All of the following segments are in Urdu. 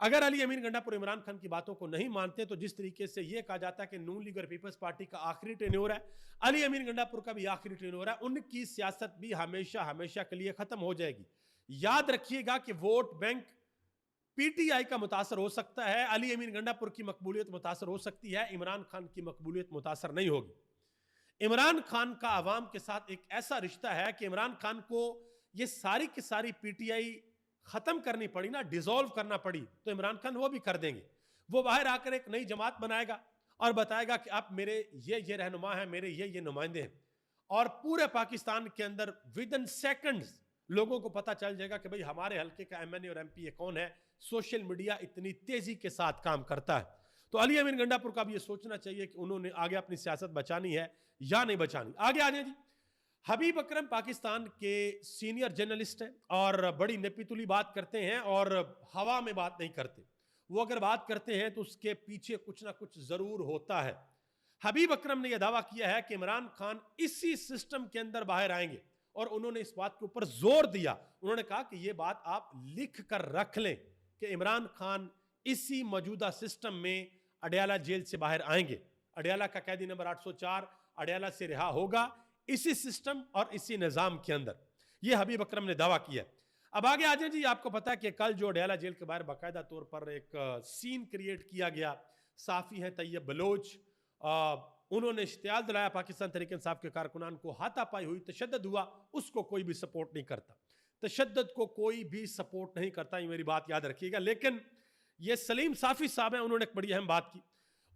اگر علی امین گنڈاپور عمران خان کی باتوں کو نہیں مانتے تو جس طریقے سے یہ کہا جاتا ہے کہ نون لیگ اور پیپلز پارٹی کا آخری ٹینیور ہے، علی امین گنڈاپور کا بھی آخری ٹینیور ہے، ان کی سیاست بھی ہمیشہ کے لیے ختم ہو جائے گی۔ یاد رکھیے گا کہ vote bank P T I کا متاثر ہو سکتا ہے، علی امین گنڈاپور کی مقبولیت متاثر ہو سکتی ہے، عمران خان کی مقبولیت متاثر نہیں ہوگی۔ عمران خان کا عوام کے ساتھ ایک ایسا رشتہ ہے کہ عمران خان کو یہ ساری کی ساری پی ٹی آئی ختم کرنی پڑی نا، ڈیزولو کرنا پڑی، تو عمران خان وہ بھی کر دیں گے۔ وہ باہر آ کر ایک نئی جماعت بنائے گا اور بتائے گا کہ اب میرے یہ رہنما ہیں، میرے یہ نمائندے ہیں، اور پورے پاکستان کے اندر ودن سیکنڈز لوگوں کو پتا چل جائے گا کہ بھئی ہمارے حلقے کا ایم این اے اور ایم پی اے کون ہے۔ سوشل میڈیا اتنی تیزی کے ساتھ کام کرتا ہے، تو علی امین گنڈاپور کا بھی یہ سوچنا چاہیے کہ انہوں نے آگے اپنی سیاست بچانی ہے یا نہیں بچانی۔ آگے آ جائیں جی، حبیب اکرم پاکستان کے سینئر جرنلسٹ ہیں اور بڑی نپی تلی بات کرتے ہیں اور ہوا میں بات نہیں کرتے، وہ اگر بات کرتے ہیں تو اس کے پیچھے کچھ نہ کچھ ضرور ہوتا ہے۔ حبیب اکرم نے یہ دعویٰ کیا ہے کہ عمران خان اسی سسٹم کے اندر باہر آئیں گے، اور انہوں نے اس بات کے اوپر زور دیا، انہوں نے کہا کہ یہ بات آپ لکھ کر رکھ لیں کہ عمران خان اسی موجودہ سسٹم میں اڈیالہ جیل سے باہر آئیں گے، اڈیالہ کا قیدی نمبر 804 اڈیالہ سے رہا ہوگا اسی سسٹم اور اسی نظام کے اندر، یہ حبیب اکرم نے دعویٰ کیا۔ اب آگے آ جائیں جی، آپ کو پتا ہے کہ کل جو اڈیالہ جیل کے باہر باقاعدہ طور پر ایک سین کریٹ کیا گیا، صحافی ہیں طیب بلوچ، انہوں نے اشتعال دلایا پاکستان تحریک انصاف کے کارکنان کو، ہاتھا پائی ہوئی، تشدد ہوا، اس کو کوئی بھی سپورٹ نہیں کرتا، تشدد کو کوئی بھی سپورٹ نہیں کرتا، یہ میری بات یاد رکھیے گا۔ لیکن یہ سلیم صافی صاحب ہیں، انہوں نے ایک بڑی اہم بات کی،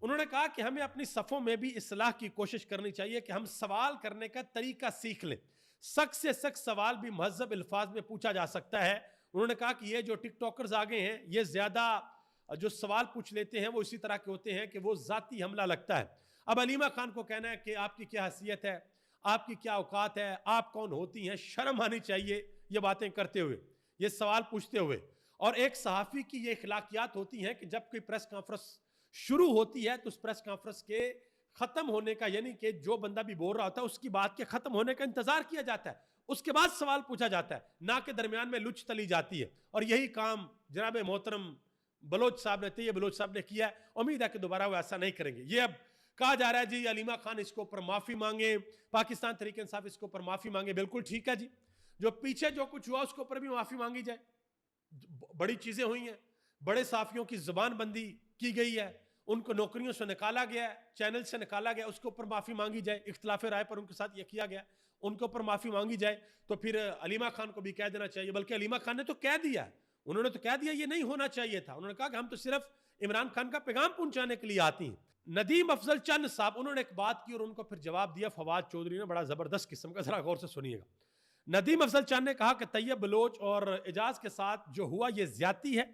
انہوں نے کہا کہ ہمیں اپنی صفوں میں بھی اصلاح کی کوشش کرنی چاہیے کہ ہم سوال کرنے کا طریقہ سیکھ لیں، سخت سے سخت سوال بھی مہذب الفاظ میں پوچھا جا سکتا ہے۔ انہوں نے کہا کہ یہ جو ٹک ٹاکرز آگے ہیں، یہ زیادہ جو سوال پوچھ لیتے ہیں وہ اسی طرح کے ہوتے ہیں کہ وہ ذاتی حملہ لگتا ہے۔ اب علیمہ خان کو کہنا ہے کہ آپ کی کیا حیثیت ہے، آپ کی کیا اوقات ہے، آپ کون ہوتی ہیں، شرم آنی چاہیے یہ باتیں کرتے ہوئے، یہ سوال پوچھتے ہوئے۔ اور ایک صحافی کی یہ اخلاقیات ہوتی ہیں کہ جب کوئی پریس کانفرنس شروع ہوتی ہے تو اس پریس کانفرنس کے ختم ہونے کا، یعنی کہ جو بندہ بھی بول رہا ہوتا ہے اس کی بات کے ختم ہونے کا انتظار کیا جاتا ہے، اس کے بعد سوال پوچھا جاتا ہے، نہ کہ درمیان میں لچ تلی جاتی ہے۔ اور یہی کام جناب محترم بلوچ صاحب نے، طیب بلوچ صاحب نے کیا ہے، امید ہے کہ دوبارہ وہ ایسا نہیں کریں گے۔ یہ اب کہا جا رہا ہے جی علیمہ خان اس کے اوپر معافی مانگے، پاکستان تحریک انصاف اس کے اوپر معافی مانگے، بالکل ٹھیک ہے جی، جو پیچھے جو کچھ ہوا اس کے اوپر بھی معافی مانگی جائے، بڑی چیزیں ہوئی ہیں، بڑے صحافیوں کی زبان بندی کی گئی ہے، ان کو نوکریوں سے نکالا گیا ہے، چینل سے نکالا گیا، اس کے اوپر معافی مانگی جائے، اختلاف رائے پر ان کے ساتھ یہ کیا گیا، ان کے اوپر معافی مانگی جائے، تو پھر علیمہ خان کو بھی کہہ دینا چاہیے، بلکہ علیمہ خان نے تو کہہ دیا، انہوں نے تو کہہ دیا یہ نہیں ہونا چاہیے تھا، انہوں نے کہا کہ ہم تو صرف عمران خان کا پیغام پہنچانے کے لیے آتی ہیں۔ ندیم افضل چند صاحب، انہوں نے ایک بات کی اور ان کو پھر جواب دیا فواد چودھری نے، بڑا زبردست قسم کا، ذرا غور سے سنیے گا۔ ندیم افضل چند نے کہا کہ طیب بلوچ اور اعجاز کے ساتھ جو ہوا یہ زیادتی ہے،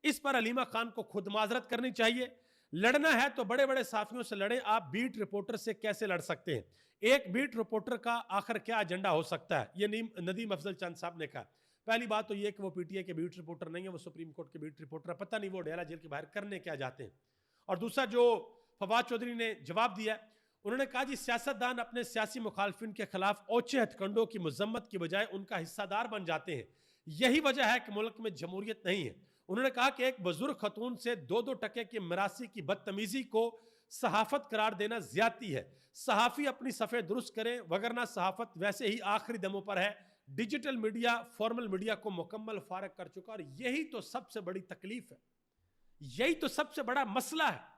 اس پر علیمہ خان کو خود معذرت کرنی چاہیے، لڑنا ہے تو بڑے بڑے صحافیوں سے لڑیں، آپ بیٹ رپورٹر سے کیسے لڑ سکتے ہیں؟ ایک بیٹ رپورٹر کا آخر کیا ایجنڈا ہو سکتا ہے؟ یہ ندیم افضل چند صاحب نے کہا۔ پہلی بات تو یہ کہ وہ پی ٹی آئی کے بیٹ رپورٹر نہیں ہے، وہ سپریم کورٹ کے بیٹ رپورٹر ہے، پتہ نہیں وہ اڈیالہ جیل کے باہر کرنے کیا جاتے ہیں۔ اور دوسرا جو فواد چودھری نے جواب دیا، انہوں نے کہا جی سیاستدان اپنے سیاسی مخالفین کے خلاف اوچھے ہتھ کنڈوں کی مذمت کی بجائے ان کا حصہ دار بن جاتے ہیں، یہی وجہ ہے کہ ملک میں جمہوریت نہیں ہے۔ انہوں نے کہا کہ ایک بزرگ خاتون سے 2 ٹکے کی میراثی کی بدتمیزی کو صحافت قرار دینا زیادتی ہے، صحافی اپنی صفحے درست کریں، وگرنہ صحافت ویسے ہی آخری دموں پر ہے، ڈیجیٹل میڈیا فارمل میڈیا کو مکمل فارغ کر چکا، اور یہی تو سب سے بڑی تکلیف ہے، یہی تو سب سے بڑا مسئلہ ہے۔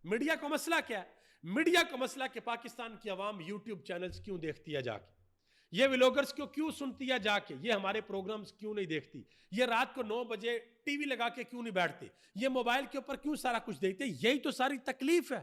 میڈیا کو مسئلہ کیا ہے؟ میڈیا کو مسئلہ کہ پاکستان کی عوام یوٹیوب چینلز کیوں دیکھتی ہے جا کے، یہ ویلوگرز کو کیوں سنتی ہے جا کے، یہ ہمارے پروگرامز کیوں نہیں دیکھتی، یہ رات کو 9 بجے ٹی وی لگا کے کیوں نہیں بیٹھتے، یہ موبائل کے اوپر کیوں سارا کچھ دیکھتے، یہی تو ساری تکلیف ہے۔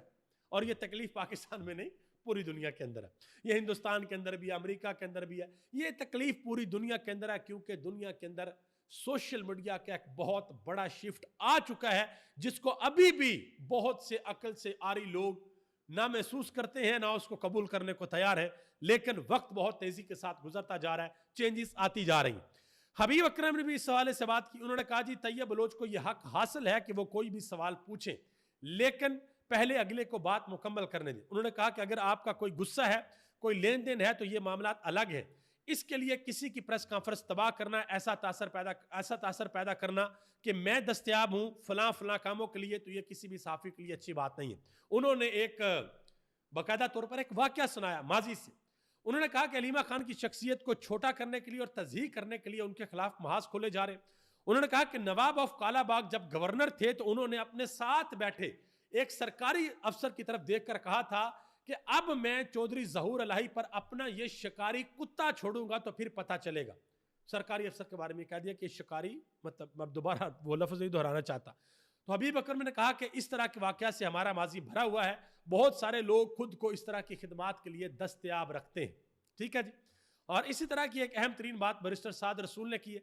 اور یہ تکلیف پاکستان میں نہیں، پوری دنیا کے اندر ہے، یہ ہندوستان کے اندر بھی ہے، امریکہ کے اندر بھی ہے، یہ تکلیف پوری دنیا کے اندر ہے، کیونکہ دنیا کے اندر سوشل میڈیا کا ایک بہت بڑا شفٹ آ چکا ہے، جس کو ابھی بھی بہت سے عقل سے آری لوگ نہ محسوس کرتے ہیں، نہ اس کو قبول کرنے کو تیار ہے، لیکن وقت بہت تیزی کے ساتھ گزرتا جا رہا ہے، چینجز آتی جا رہی ہیں۔ حبیب اکرم نے بھی اس حوالے سے بات کی، انہوں نے کہا جی طیب بلوچ کو یہ حق حاصل ہے کہ وہ کوئی بھی سوال پوچھیں، لیکن پہلے اگلے کو بات مکمل کرنے دیں۔ انہوں نے کہا کہ اگر آپ کا کوئی غصہ ہے، کوئی لین دین ہے تو یہ معاملات الگ ہے، اس کے لیے کسی کی پریس کانفرنس تباہ کرنا, ایسا تاثر پیدا کرنا کہ میں دستیاب ہوں فلاں کاموں کے لیے, تو یہ کسی بھی صحافی کے لیے اچھی بات نہیں ہے. انہوں نے ایک باقاعدہ طور پر ایک واقعہ سنایا ماضی سے. انہوں نے کہا کہ علیمہ خان کی شخصیت کو چھوٹا کرنے کے لیے اور تضحیح کرنے کے لیے ان کے خلاف محاذ کھولے جا رہے ہیں. انہوں نے کہا کہ نواب آف کالا باغ جب گورنر تھے تو انہوں نے اپنے ساتھ بیٹھے ایک سرکاری افسر کی طرف دیکھ کر کہا تھا کہ اب میں چودھری ظہور الہی پر اپنا یہ شکاری کتا چھوڑوں گا تو پھر پتہ چلے گا. سرکاری افسر کے بارے میں کہہ دیا کہ شکاری, مطلب میں دوبارہ وہ لفظ نہیں دہرانا چاہتا. تو حبیب اکرم نے کہا کہ اس طرح کے واقعات سے ہمارا ماضی بھرا ہوا ہے, بہت سارے لوگ خود کو اس طرح کی خدمات کے لیے دستیاب رکھتے ہیں. ٹھیک ہے جی. اور اسی طرح کی ایک اہم ترین بات بیرسٹر سعد رسول نے کی ہے.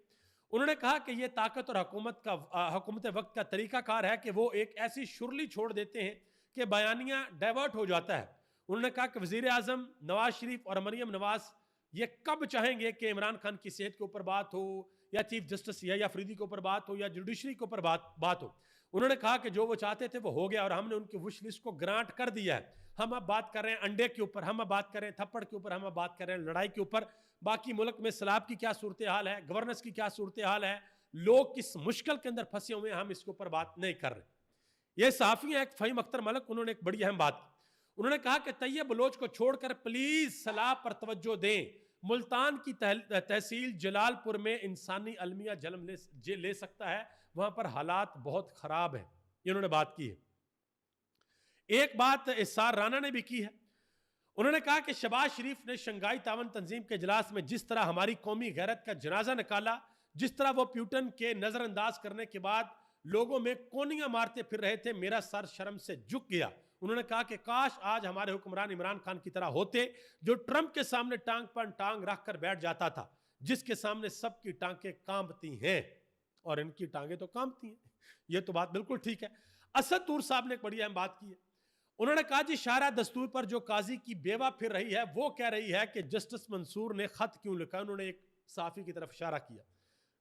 انہوں نے کہا کہ یہ طاقت اور حکومت وقت کا طریقہ کار ہے کہ وہ ایک ایسی شرلی چھوڑ دیتے ہیں کہ بیانیہ ڈائیورٹ ہو جاتا ہے. انہوں نے کہا کہ وزیر اعظم نواز شریف اور مریم نواز یہ کب چاہیں گے کہ عمران خان کی صحت کے اوپر بات ہو, یا چیف جسٹس یا افریدی کے اوپر بات ہو, یا جوڈیشری کے اوپر بات ہو. انہوں نے کہا کہ جو وہ چاہتے تھے وہ ہو گیا اور ہم نے ان کی وش لسٹ کو گرانٹ کر دیا ہے. ہم اب بات کر رہے ہیں انڈے کے اوپر, ہم اب بات کر رہے ہیں تھپڑ کے اوپر, ہم اب بات کر رہے ہیں لڑائی کے اوپر. باقی ملک میں سیلاب کی کیا صورتحال ہے, گورننس کی کیا صورتحال ہے, لوگ کس مشکل کے اندر پھنسے ہوئے ہیں, ہم اس کے اوپر بات نہیں کر رہے. یہ صحافی ہیں ایک فہیم اختر ملک, انہوں نے ایک بڑی اہم بات کی. انہوں نے کہا کہ طیب بلوچ کو چھوڑ کر پلیز سیلاب پر توجہ دیں. ملتان کی تحصیل جلال پور میں انسانی المیہ جنم لے سکتا ہے, وہاں پر حالات بہت خراب ہیں. یہ انہوں نے بات کی ہے. ایک بات اسار رانا نے بھی کی ہے. انہوں نے کہا کہ شہباز شریف نے شنگھائی تعاون تنظیم کے اجلاس میں جس طرح ہماری قومی غیرت کا جنازہ نکالا, جس طرح وہ پیوٹن کے نظر انداز کرنے کے بعد لوگوں میں کونیاں مارتے پھر رہے تھے, میرا سر شرم سے جھک گیا. انہوں نے کہا کہ کاش آج ہمارے حکمران عمران خان کی طرح ہوتے جو ٹرمپ کے سامنے ٹانگ پر ٹانگ رکھ کر بیٹھ جاتا تھا, جس کے سامنے سب کی ٹانگیں کانپتی ہیں, اور ان کی ٹانگیں تو کانپتی ہیں. یہ تو بات بالکل ٹھیک ہے. اسد طور صاحب نے ایک بڑی اہم بات کی ہے. انہوں نے کہا جی شاہراہ دستور پر جو قاضی کی بیوہ پھر رہی ہے وہ کہہ رہی ہے کہ جسٹس منصور نے خط کیوں لکھا. انہوں نے ایک صحافی کی طرف اشارہ کیا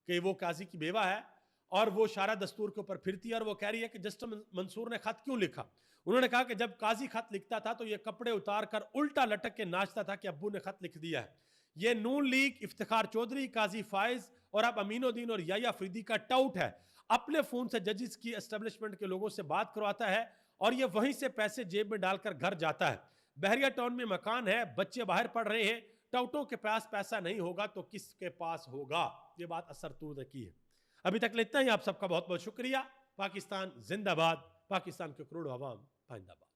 کہ وہ قاضی کی بیوہ ہے اور وہ شاہراہ دستور کے اوپر پھرتی ہے, اور وہ کہہ رہی ہے کہ جسٹس منصور نے خط کیوں لکھا. انہوں نے کہا کہ جب قاضی خط لکھتا تھا تو یہ کپڑے اتار کر الٹا لٹک کے ناچتا تھا کہ ابو نے خط لکھ دیا ہے. یہ نون لیگ, افتخار چودھری, قاضی فائز اور اب امین الدین اور یحییٰ افریدی کا ٹاؤٹ ہے. اپنے فون سے ججز کی اسٹیبلشمنٹ کے لوگوں سے بات کرواتا ہے اور یہ وہیں سے پیسے جیب میں ڈال کر گھر جاتا ہے. بحریہ ٹاؤن میں مکان ہے, بچے باہر پڑھ رہے ہیں, ٹاؤٹوں کے پاس پیسہ نہیں ہوگا تو کس کے پاس ہوگا. یہ بات اثر طور نے کی ہے. ابھی تک لیتا ہی آپ سب کا بہت بہت شکریہ. پاکستان زندہ باد, پاکستان کے کروڑوں عوام پائندہ باد.